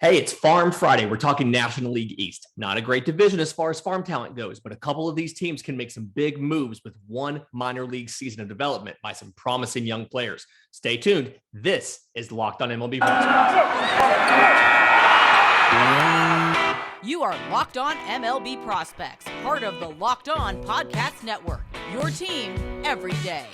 Hey, it's Farm Friday. We're talking National League East. Not a great division as far as farm talent goes, but a couple of these teams can make some big moves with one minor league season of development by some promising young players. Stay tuned. This is Locked On MLB Prospects. You are Locked On MLB Prospects, part of the Locked On Podcast Network, your team every day.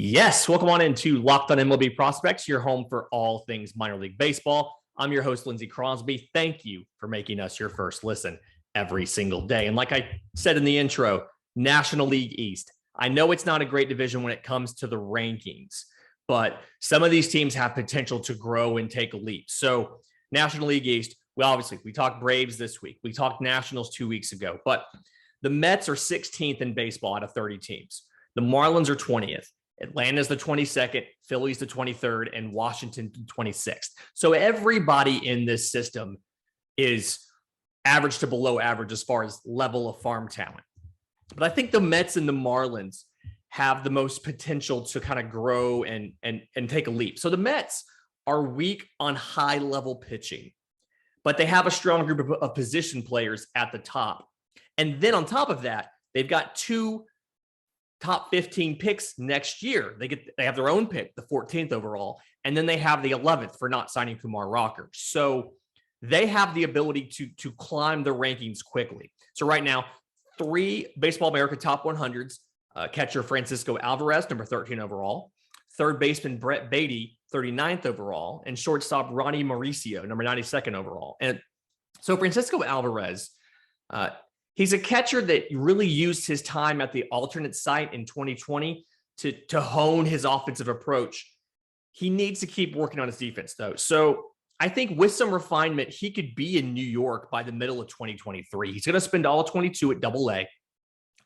Yes, welcome on into Locked On MLB Prospects, your home for all things minor league baseball. I'm your host, Lindsey Crosby. Thank you for making us your first listen every single day. And like I said in the intro, National League East. I know it's not a great division when it comes to the rankings, but some of these teams have potential to grow and take a leap. So National League East, well, obviously, we talked Braves this week. We talked Nationals 2 weeks ago, but the Mets are 16th in baseball out of 30 teams. The Marlins are 20th. Atlanta's the 22nd, Phillies the 23rd, and Washington the 26th. So everybody in this system is average to below average as far as level of farm talent. But I think the Mets and the Marlins have the most potential to kind of grow and take a leap. So the Mets are weak on high-level pitching, but they have a strong group of position players at the top. And then on top of that, they've got two top 15 picks next year. They have their own pick, the 14th overall, and then they have the 11th for not signing Kumar Rocker. So they have the ability to climb the rankings quickly. So right now, 3 Baseball America top 100s, catcher Francisco Alvarez, number 13 overall, third baseman Brett Beatty, 39th overall, and shortstop Ronnie Mauricio, number 92nd overall. And so Francisco Alvarez, he's a catcher that really used his time at the alternate site in 2020 to hone his offensive approach. He needs to keep working on his defense, though. So I think with some refinement, he could be in New York by the middle of 2023. He's going to spend all of 22 at Double-A.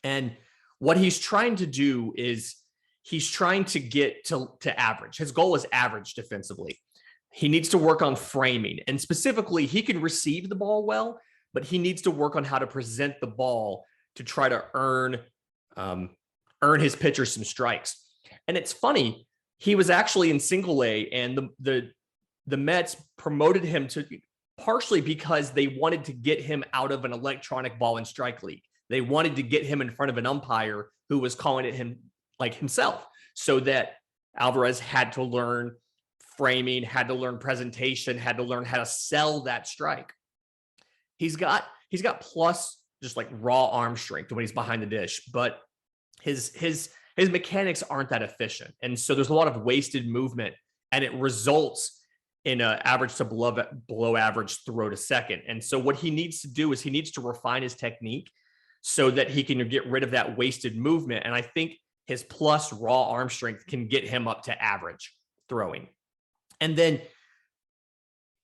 And what he's trying to do is he's trying to get to average. His goal is average defensively. He needs to work on framing. And specifically, he can receive the ball well, but he needs to work on how to present the ball to try to earn his pitcher some strikes. And it's funny, he was actually in Single-A, and the Mets promoted him to partially because they wanted to get him out of an electronic ball and strike league. They wanted to get him in front of an umpire who was calling it him like himself, so that Alvarez had to learn framing, had to learn presentation, had to learn how to sell that strike. He's got plus just like raw arm strength when he's behind the dish, but his mechanics aren't that efficient. And so there's a lot of wasted movement, and it results in an average to below average throw to second. And so what he needs to do is he needs to refine his technique so that he can get rid of that wasted movement. And I think his plus raw arm strength can get him up to average throwing. And then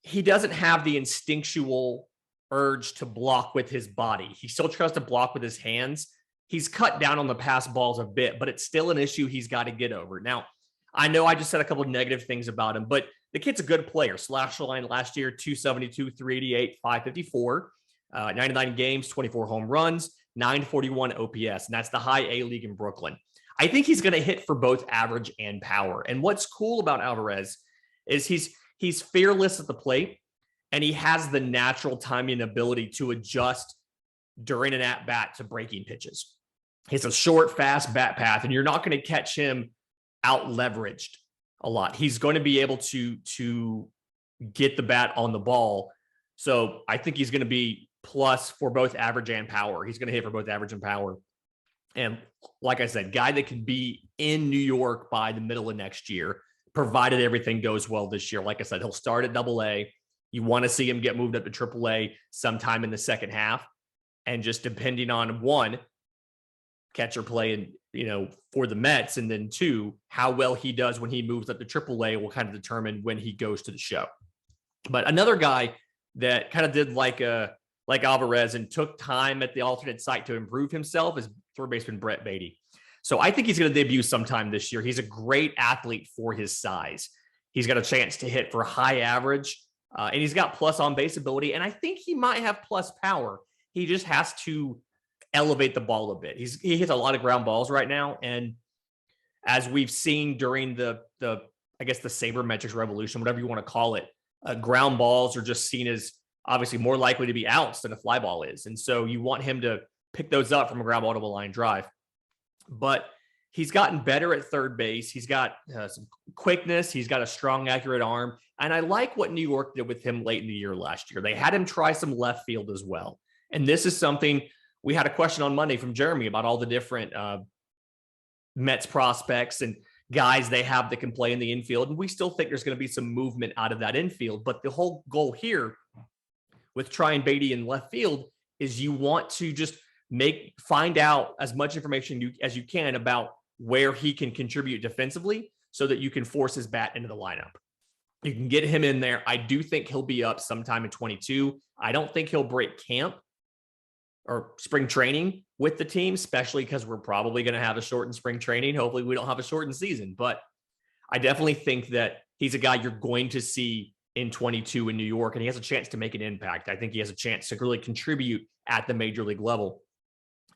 he doesn't have the instinctual urge to block with his body. He still tries to block with his hands. He's cut down on the pass balls a bit, but it's still an issue he's got to get over. Now, I know I just said a couple of negative things about him, but the kid's a good player. Slash line last year, 272, 388, 554, 99 games, 24 home runs, 941 OPS, and that's the high A league in Brooklyn. I think he's going to hit for both average and power. And what's cool about Alvarez is he's fearless at the plate, and he has the natural timing ability to adjust during an at-bat to breaking pitches. He's a short, fast bat path, and you're not going to catch him out-leveraged a lot. He's going to be able to get the bat on the ball. So I think he's going to be plus for both average and power. He's going to hit for both average and power. And like I said, guy that can be in New York by the middle of next year, provided everything goes well this year. Like I said, he'll start at Double-A. You want to see him get moved up to Triple-A sometime in the second half. And just depending on one, catcher play for the Mets, and then 2, how well he does when he moves up to Triple-A will kind of determine when he goes to the show. But another guy that kind of did like Alvarez and took time at the alternate site to improve himself is third baseman Brett Beatty. So I think he's going to debut sometime this year. He's a great athlete for his size. He's got a chance to hit for high average, and he's got plus on base ability. And I think he might have plus power. He just has to elevate the ball a bit. He hits a lot of ground balls right now. And as we've seen during the I guess the sabermetrics revolution, whatever you want to call it, ground balls are just seen as obviously more likely to be outs than a fly ball is. And so you want him to pick those up from a ground ball to a line drive. But he's gotten better at third base. He's got some quickness. He's got a strong, accurate arm. And I like what New York did with him late in the year last year. They had him try some left field as well. And this is something we had a question on Monday from Jeremy about all the different Mets prospects and guys they have that can play in the infield. And we still think there's going to be some movement out of that infield. But the whole goal here with trying Beatty in left field is you want to just find out as much information as you can about where he can contribute defensively so that you can force his bat into the lineup. You can get him in there. I do think he'll be up sometime in 22. I don't think he'll break camp or spring training with the team, especially because we're probably going to have a shortened spring training. Hopefully we don't have a shortened season, but I definitely think that he's a guy you're going to see in 22 in New York, and he has a chance to make an impact. I think he has a chance to really contribute at the major league level.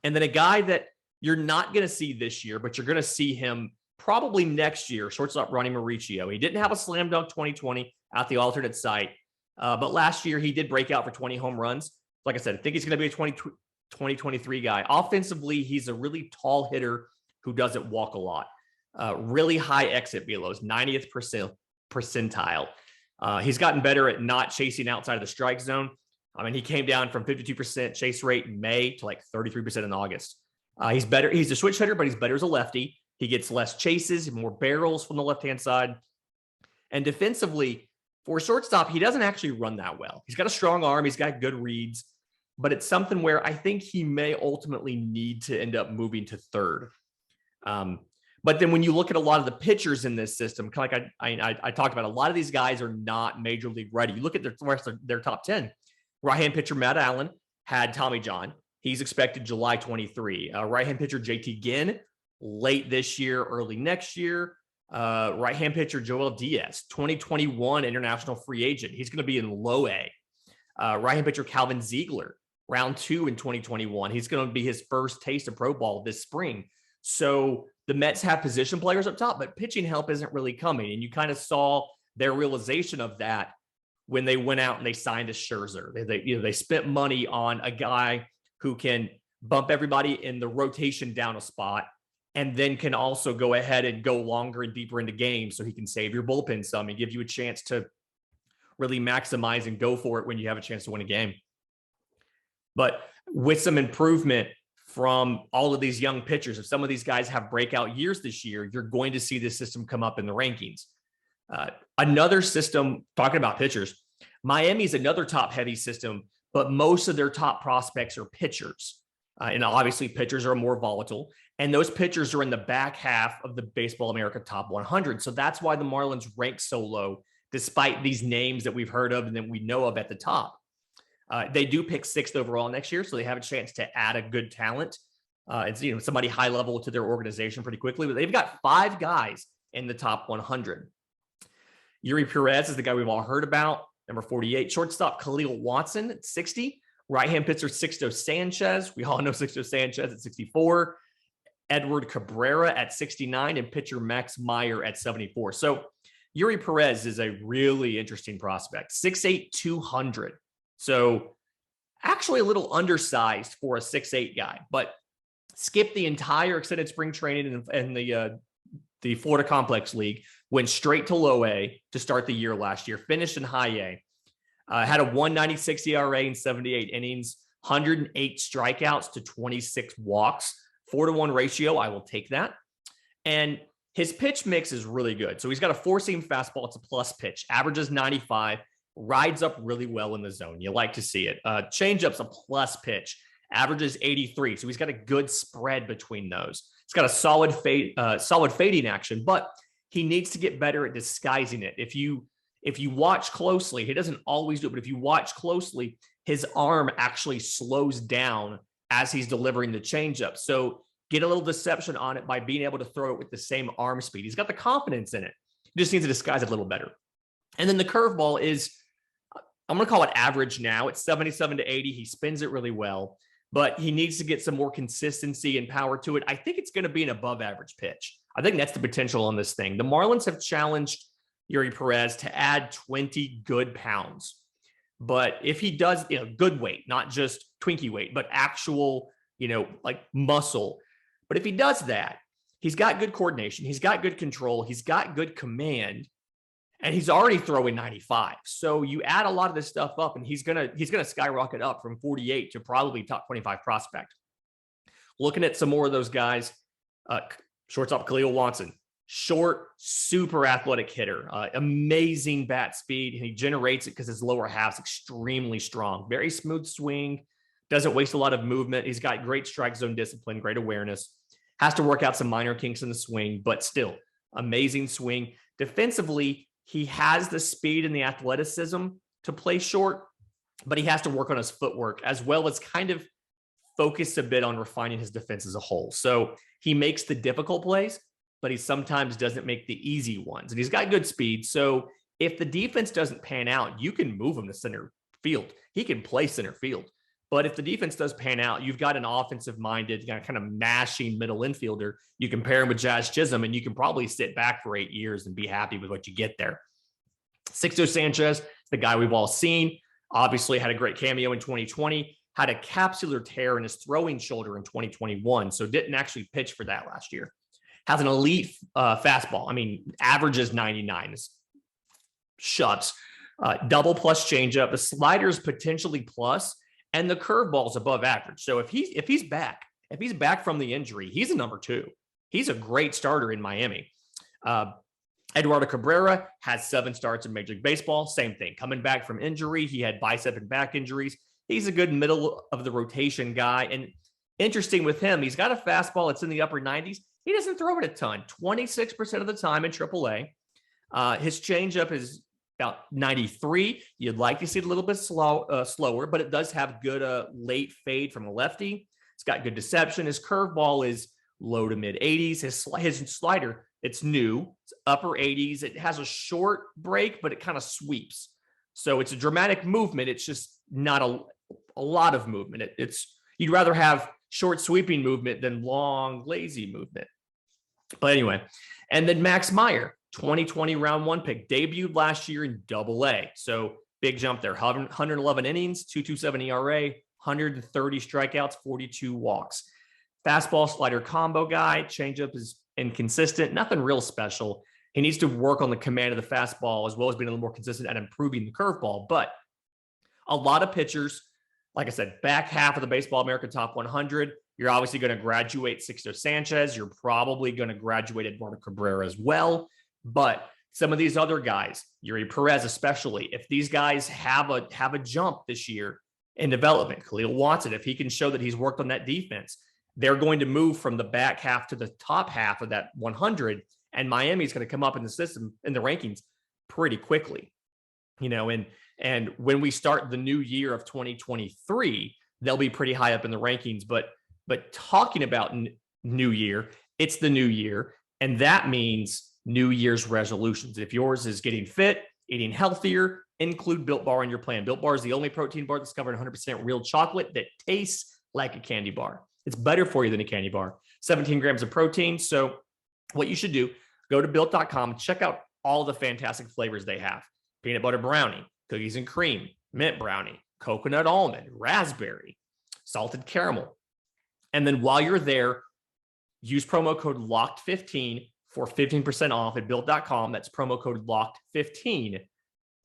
And then a guy that you're not going to see this year, but you're going to see him probably next year, shortstop Ronnie Mauricio. He didn't have a slam dunk 2020 at the alternate site, but last year he did break out for 20 home runs. Like I said, I think he's going to be a 2023 guy. Offensively, he's a really tall hitter who doesn't walk a lot. Really high exit velos, 90th percentile. He's gotten better at not chasing outside of the strike zone. I mean, he came down from 52% chase rate in May to like 33% in August. He's better. He's a switch hitter, but he's better as a lefty. He gets less chases, more barrels from the left-hand side. And defensively, for a shortstop, he doesn't actually run that well. He's got a strong arm. He's got good reads. But it's something where I think he may ultimately need to end up moving to third. But then when you look at a lot of the pitchers in this system, kind of like I talked about, a lot of these guys are not major league ready. You look at their top 10. Right-hand pitcher Matt Allen had Tommy John. He's expected July 23. Right-hand pitcher JT Ginn, late this year, early next year. Right-hand pitcher Joel Diaz, 2021 international free agent. He's going to be in low A. Right-hand pitcher Calvin Ziegler, round 2 in 2021. He's going to be his first taste of pro ball this spring. So the Mets have position players up top, but pitching help isn't really coming. And you kind of saw their realization of that when they went out and they signed a Scherzer. They spent money on a guy who can bump everybody in the rotation down a spot and then can also go ahead and go longer and deeper into games so he can save your bullpen some and give you a chance to really maximize and go for it when you have a chance to win a game. But with some improvement from all of these young pitchers, if some of these guys have breakout years this year, you're going to see this system come up in the rankings. Another system, talking about pitchers, Miami's another top-heavy system, but most of their top prospects are pitchers. And obviously, pitchers are more volatile. And those pitchers are in the back half of the Baseball America Top 100. So that's why the Marlins rank so low, despite these names that we've heard of and that we know of at the top. They do pick 6th overall next year, so they have a chance to add a good talent. It's somebody high level to their organization pretty quickly. But they've got 5 guys in the top 100. Yuri Perez is the guy we've all heard about, number 48. Shortstop Khalil Watson at 60. Right-hand pitcher Sixto Sanchez. We all know Sixto Sanchez at 64. Edwardo Cabrera at 69, and pitcher Max Meyer at 74. So Yuri Perez is a really interesting prospect. 6'8", 200. So actually a little undersized for a 6'8" guy, but skipped the entire extended spring training in the Florida Complex League, went straight to low A to start the year last year, finished in high A, had a 1.96 ERA in 78 innings, 108 strikeouts to 26 walks, 4-to-1 ratio. I will take that. And his pitch mix is really good. So he's got a 4-seam fastball. It's a plus pitch, averages 95, rides up really well in the zone. You like to see it. Changeup's a plus pitch, averages 83. So he's got a good spread between those. It's got a solid fading action, but he needs to get better at disguising it. If you watch closely, he doesn't always do it, but if you watch closely, his arm actually slows down as he's delivering the changeup. So get a little deception on it by being able to throw it with the same arm speed. He's got the confidence in it. He just needs to disguise it a little better. And then the curveball is, I'm going to call it average now. It's 77 to 80. He spins it really well. but he needs to get some more consistency and power to it. I think it's going to be an above average pitch. I think that's the potential on this thing. The Marlins have challenged Yuri Perez to add 20 good pounds. But if he does, good weight, not just Twinkie weight, but actual, like muscle. But if he does that, he's got good coordination. He's got good control. He's got good command. And he's already throwing 95. So you add a lot of this stuff up, and he's gonna skyrocket up from 48 to probably top 25 prospect. Looking at some more of those guys, shortstop Khalil Watson, short, super athletic hitter, amazing bat speed, and he generates it because his lower half's extremely strong. Very smooth swing, doesn't waste a lot of movement. He's got great strike zone discipline, great awareness. Has to work out some minor kinks in the swing, but still amazing swing. Defensively, he has the speed and the athleticism to play short, but he has to work on his footwork as well as kind of focus a bit on refining his defense as a whole. So he makes the difficult plays, but he sometimes doesn't make the easy ones. And he's got good speed. So if the defense doesn't pan out, you can move him to center field. He can play center field. But if the defense does pan out, you've got an offensive-minded, kind of mashing middle infielder. You can pair him with Jazz Chisholm, and you can probably sit back for 8 years and be happy with what you get there. Sixto Sanchez, the guy we've all seen, obviously had a great cameo in 2020, had a capsular tear in his throwing shoulder in 2021, so didn't actually pitch for that last year. Has an elite fastball. I mean, averages 99. Shuts. Double plus changeup. The slider is potentially plus. And the curveball is above average. So if he's back from the injury, he's a number 2. He's a great starter in Miami. Edwardo Cabrera has 7 starts in Major League Baseball. Same thing. Coming back from injury, he had bicep and back injuries. He's a good middle of the rotation guy. And interesting with him, he's got a fastball that's in the upper 90s. He doesn't throw it a ton. 26% of the time in AAA. His changeup is about 93. You'd like to see it a little bit slower, but it does have good late fade from a lefty. It's got good deception. His curveball is low to mid 80s. His slider, it's new. It's upper 80s. It has a short break, but it kind of sweeps. So it's a dramatic movement. It's just not a lot of movement. You'd rather have short sweeping movement than long lazy movement. But anyway, and then Max Meyer, 2020 round 1 pick, debuted last year in Double-A. So big jump there. 111 innings, 2.27 ERA, 130 strikeouts, 42 walks. Fastball slider combo guy. Changeup is inconsistent. Nothing real special. He needs to work on the command of the fastball as well as being a little more consistent at improving the curveball. But a lot of pitchers, like I said, back half of the Baseball America Top 100, you're obviously going to graduate Sixto Sanchez. You're probably going to graduate Edwardo Cabrera as well. But some of these other guys, Yuri Perez especially, if these guys have a jump this year in development, Khalil Watson, if he can show that he's worked on that defense, they're going to move from the back half to the top half of that 100, and Miami's going to come up in the system, in the rankings, pretty quickly. And when we start the new year of 2023, they'll be pretty high up in the rankings. But talking about new year, it's the new year, and that means New Year's resolutions. If yours is getting fit, eating healthier, include Built Bar in your plan. Built Bar is the only protein bar that's covered in 100% real chocolate that tastes like a candy bar. It's better for you than a candy bar. 17 grams of protein. So what you should do, go to built.com, check out all the fantastic flavors they have. Peanut butter brownie, cookies and cream, mint brownie, coconut almond, raspberry, salted caramel. And then while you're there, use promo code LOCKED15 for 15% off at built.com. That's promo code LOCKED15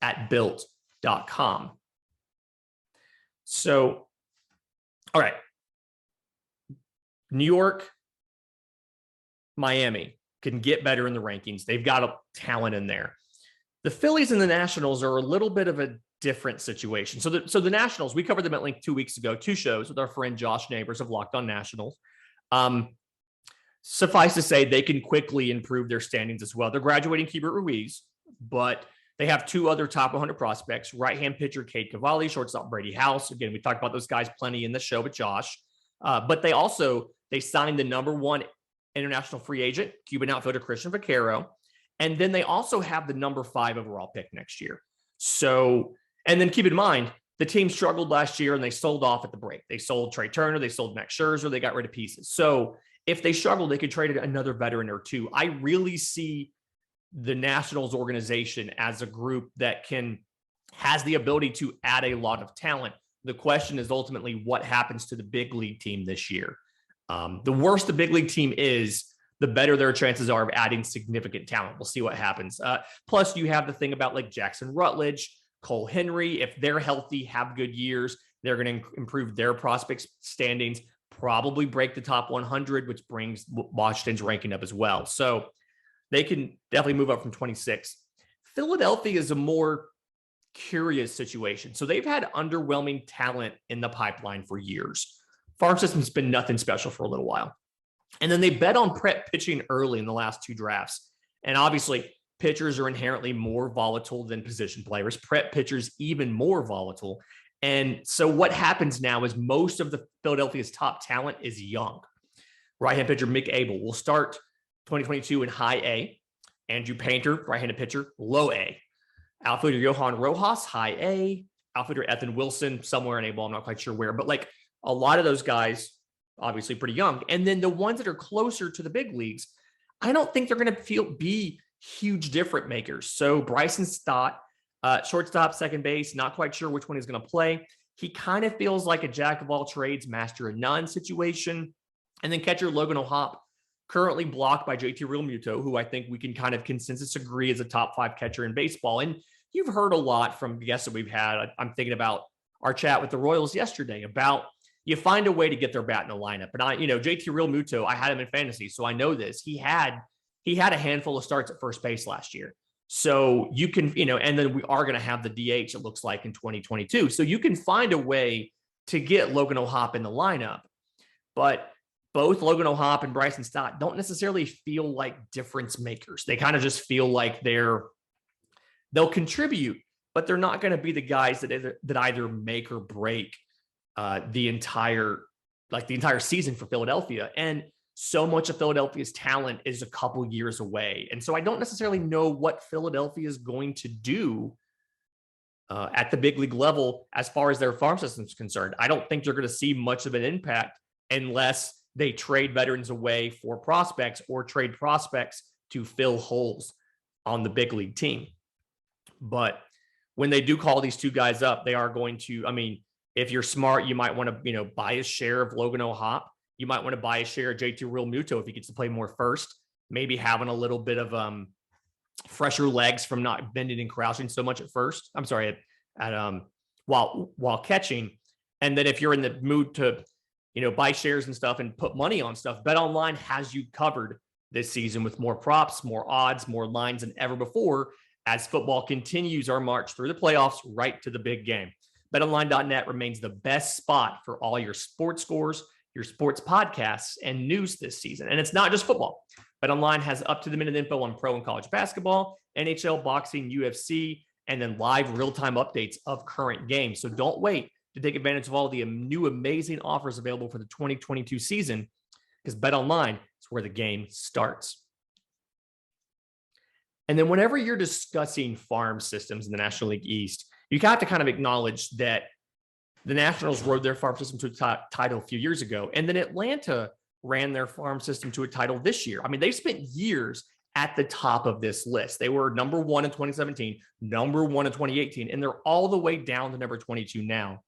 at built.com. So, all right. New York, Miami can get better in the rankings. They've got a talent in there. The Phillies and the Nationals are a little bit of a different situation. So the Nationals, we covered them at length 2 weeks ago, 2 shows with our friend Josh Neighbors of Locked On Nationals. Suffice to say, they can quickly improve their standings as well. They're graduating Keibert Ruiz, but they have 2 other top 100 prospects, right-hand pitcher Cade Cavalli, shortstop Brady House. Again, we talked about those guys plenty in the show with Josh. But they signed the number 1 international free agent, Cuban outfielder Christian Vaquero. And then they also have the number 5 overall pick next year. So, and then keep in mind, the team struggled last year and they sold off at the break. They sold Trey Turner, they sold Max Scherzer, they got rid of pieces. So if they struggle, they could trade another veteran or two. I really see the Nationals organization as a group that has the ability to add a lot of talent. The question is ultimately what happens to the big league team this year. The worse the big league team is, the better their chances are of adding significant talent. We'll see what happens. Plus, you have the thing about like Jackson Rutledge, Cole Henry. If they're healthy, have good years, they're going to improve their prospects standings, probably break the top 100, which brings Washington's ranking up as well. So they can definitely move up from 26. Philadelphia is a more curious situation. So they've had underwhelming talent in the pipeline for years. Farm system's been nothing special for a little while. And then they bet on prep pitching early in the last two drafts. And obviously, pitchers are inherently more volatile than position players. Prep pitchers even more volatile. And so what happens now is most of the Philadelphia's top talent is young. Right-hand pitcher Mick Abel will start 2022 in high A. Andrew Painter, right-handed pitcher, low A. Outfielder Johan Rojas, high A. Outfielder Ethan Wilson, somewhere in A ball, I'm not quite sure where. But like a lot of those guys, obviously pretty young. And then the ones that are closer to the big leagues, I don't think they're going to be huge difference makers. So Bryson Stott, shortstop, second base, not quite sure which one he's going to play. He kind of feels like a jack of all trades, master of none situation. And then catcher Logan O'Hoppe, currently blocked by JT Realmuto, who I think we can kind of consensus agree is a top 5 catcher in baseball. And you've heard a lot from guests that we've had. I'm thinking about our chat with the Royals yesterday about you find a way to get their bat in the lineup. And JT Realmuto, I had him in fantasy, so I know this. He had a handful of starts at first base last year. So you can, and then we are going to have the DH, it looks like, in 2022. So you can find a way to get Logan O'Hoppe in the lineup. But both Logan O'Hoppe and Bryson Stott don't necessarily feel like difference makers. They kind of just feel like they'll contribute, but they're not going to be the guys that either make or break the entire season for Philadelphia. And so much of Philadelphia's talent is a couple years away. And so I don't necessarily know what Philadelphia is going to do at the big league level as far as their farm system is concerned. I don't think you're going to see much of an impact unless they trade veterans away for prospects or trade prospects to fill holes on the big league team. But when they do call these two guys up, they are going to, if you're smart, you might want to, buy a share of Logan O'Hoppe. You might want to buy a share of JT Realmuto if he gets to play more first, maybe having a little bit of fresher legs from not bending and crouching so much at first. I'm sorry, while catching. And then if you're in the mood to, buy shares and stuff and put money on stuff, BetOnline has you covered this season with more props, more odds, more lines than ever before as football continues our march through the playoffs right to the big game. BetOnline.net remains the best spot for all your sports scores, your sports podcasts, and news this season. And it's not just football. BetOnline has up-to-the-minute info on pro and college basketball, NHL, boxing, UFC, and then live real-time updates of current games. So don't wait to take advantage of all the new amazing offers available for the 2022 season, because BetOnline is where the game starts. And then whenever you're discussing farm systems in the National League East, you have to kind of acknowledge that the Nationals rode their farm system to a title a few years ago, and then Atlanta ran their farm system to a title this year. They spent years at the top of this list. They were number 1 in 2017, number 1 in 2018, and they're all the way down to number 22 now.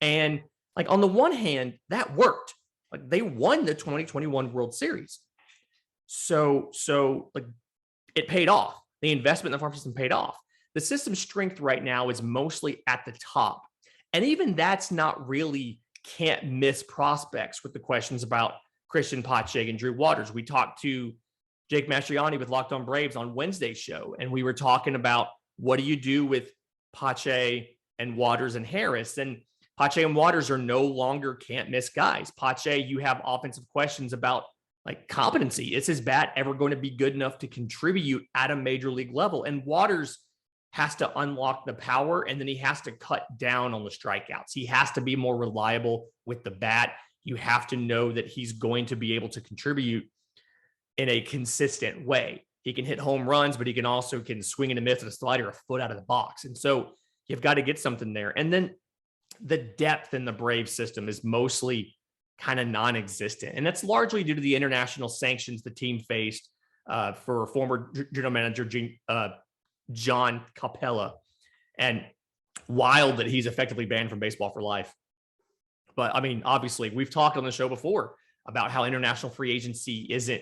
And on the one hand, that worked. They won the 2021 World Series. So it paid off. The investment in the farm system paid off. The system's strength right now is mostly at the top. And even that's not really can't miss prospects with the questions about Christian Pache and Drew Waters. We talked to Jake Mastriani with Locked On Braves on Wednesday's show, and we were talking about what do you do with Pache and Waters and Harris. And Pache and Waters are no longer can't miss guys. Pache, you have offensive questions about competency. Is his bat ever going to be good enough to contribute at a major league level? And Waters has to unlock the power, and then he has to cut down on the strikeouts. He has to be more reliable with the bat. You have to know that he's going to be able to contribute in a consistent way. He can hit home runs, but he can swing and a miss with a slider a foot out of the box. And so you've got to get something there. And then the depth in the Braves system is mostly kind of non-existent. And that's largely due to the international sanctions the team faced for former general manager John Capella. And wild that he's effectively banned from baseball for life. But I mean, obviously, we've talked on the show before about how international free agency isn't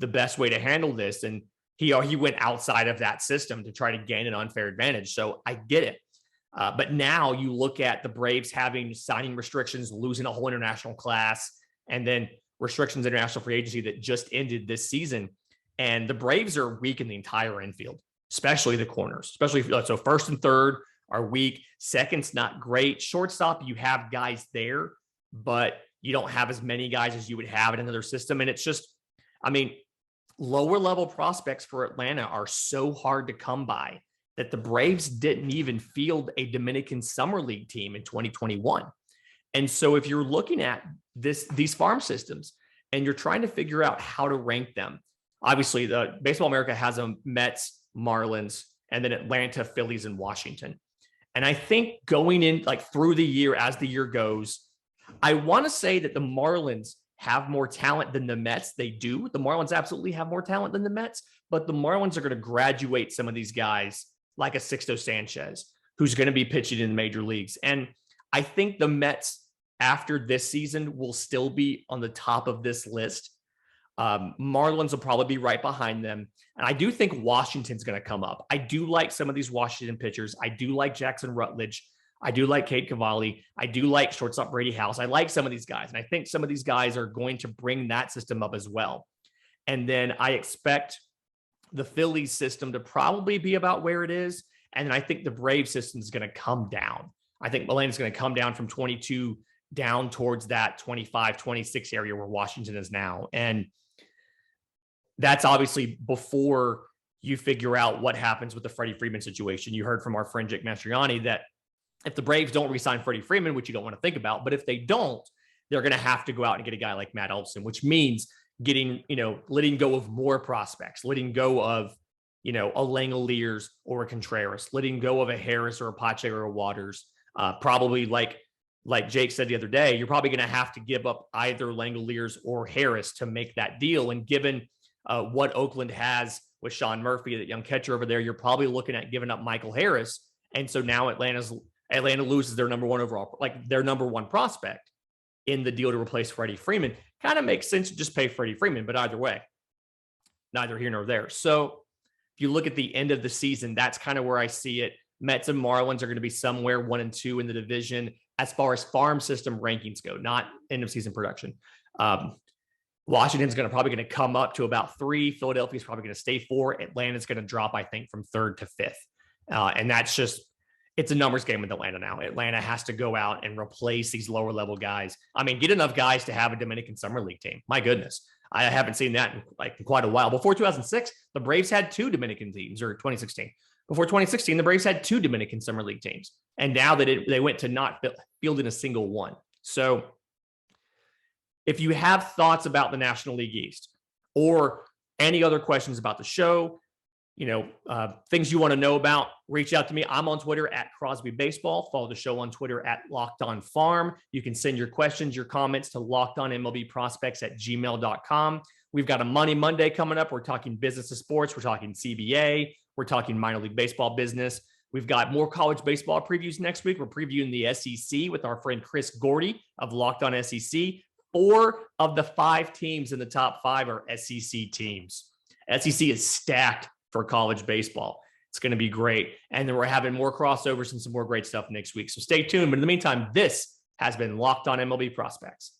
the best way to handle this. And he went outside of that system to try to gain an unfair advantage. So I get it. But now you look at the Braves having signing restrictions, losing a whole international class, and then restrictions international free agency that just ended this season. And the Braves are weak in the entire infield, especially the corners, so first and third are weak. Second's not great. Shortstop, you have guys there, but you don't have as many guys as you would have in another system. And it's just, I mean, lower level prospects for Atlanta are so hard to come by that the Braves didn't even field a Dominican Summer League team in 2021. And so if you're looking at these farm systems and you're trying to figure out how to rank them, obviously the Baseball America has them Mets, Marlins, and then Atlanta, Phillies, and Washington. And I think going in like through the year, as the year goes, I want to say that the Marlins have more talent than the Mets. They do. The Marlins absolutely have more talent than the Mets, but the Marlins are going to graduate some of these guys like a Sixto Sanchez, who's going to be pitching in the major leagues. And I think the Mets after this season will still be on the top of this list. Marlins will probably be right behind them. And I do think Washington's going to come up. I do like some of these Washington pitchers. I do like Jackson Rutledge. I do like Cade Cavalli. I do like shortstop Brady House. I like some of these guys. And I think some of these guys are going to bring that system up as well. And then I expect the Phillies system to probably be about where it is. And then I think the Braves system is going to come down. I think Atlanta's going to come down from 22 down towards that 25, 26 area where Washington is now. And that's obviously before you figure out what happens with the Freddie Freeman situation. You heard from our friend Jake Mastriani that if the Braves don't re-sign Freddie Freeman, which you don't want to think about, but if they don't, they're going to have to go out and get a guy like Matt Olson, which means letting go of more prospects, letting go of, a Langoliers or a Contreras, letting go of a Harris or a Pache or a Waters. Probably like Jake said the other day, you're probably going to have to give up either Langoliers or Harris to make that deal. And given what Oakland has with Sean Murphy, that young catcher over there, you're probably looking at giving up Michael Harris. And so now Atlanta loses their number one overall, like their number one prospect in the deal to replace Freddie Freeman. Kind of makes sense to just pay Freddie Freeman, but either way, neither here nor there. So if you look at the end of the season, that's kind of where I see it. Mets and Marlins are going to be somewhere 1 and 2 in the division as far as farm system rankings go, not end of season production. Washington's probably going to come up to about 3. Philadelphia's probably going to stay 4. Atlanta's going to drop, I think, from 3rd to 5th. And that's just, it's a numbers game with Atlanta now. Atlanta has to go out and replace these lower level guys. I mean, get enough guys to have a Dominican Summer League team. My goodness. I haven't seen that in quite a while. Before 2006, the Braves had 2 Dominican teams, or 2016. Before 2016, the Braves had 2 Dominican Summer League teams. And now that they went to not fielding a single one. So if you have thoughts about the National League East or any other questions about the show, things you want to know about, reach out to me. I'm on Twitter at Crosby Baseball. Follow the show on Twitter at Locked On Farm. You can send your questions, your comments to lockedonmlbprospects@gmail.com. We've got a Money Monday coming up. We're talking business to sports. We're talking CBA. We're talking minor league baseball business. We've got more college baseball previews next week. We're previewing the SEC with our friend Chris Gordy of Locked On SEC. 4 of the 5 teams in the top 5 are SEC teams. SEC is stacked for college baseball. It's going to be great. And then we're having more crossovers and some more great stuff next week. So stay tuned. But in the meantime, this has been Locked On MLB Prospects.